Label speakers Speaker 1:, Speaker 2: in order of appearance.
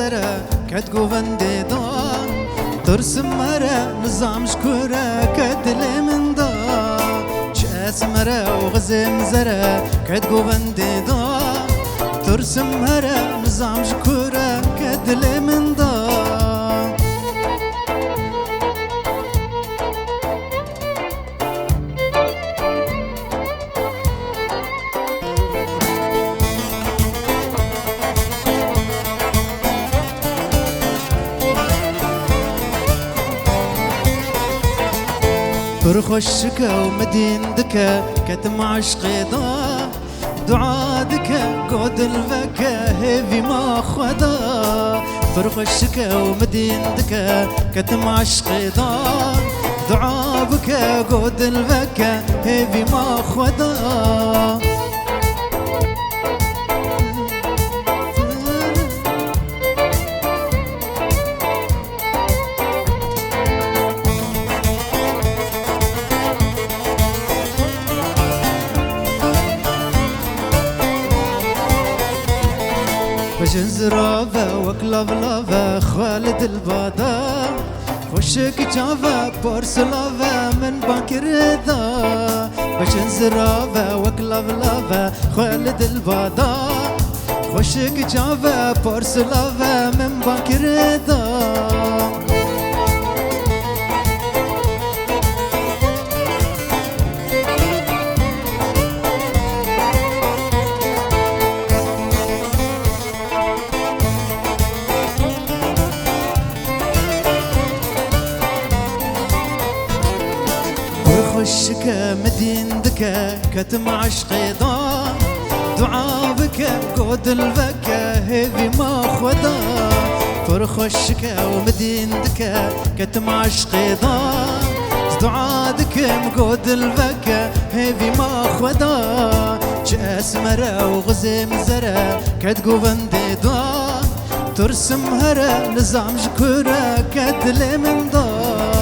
Speaker 1: زرا كتقو بندي دا ترسم مرا نظام شكورا كدل من دا شاس مرا وغزم زرا كتقو بندي دا ترسم مرا نظام شكورا كدل من دا فرخشك ومدين دكا كتم عشقي ضا دعادك قود الفكا هيفي ما خدا فرخشك ومدين دكا كتم عشقي ضا دعابك قود الفكا هيفي ما خدا بجن زرافة وكلاب لافا خالد البادا وشك جافا بورسلافا من بانك رضا بجن زرافة وكلاب لافا خالد البادا وشك جافا بورسلافا من بانك رضا خشك مدين دكا كتم عشقي ضا دعابك قود الفكا هيفي ما خدا فرخشك ومدين دكا كتم عشقي ضا دعادك قود الفكا هيفي ما خدا جاس مرا وغزم زرا كتقو بندي ضا ترسم هرا نظام شكورا كدل من ضا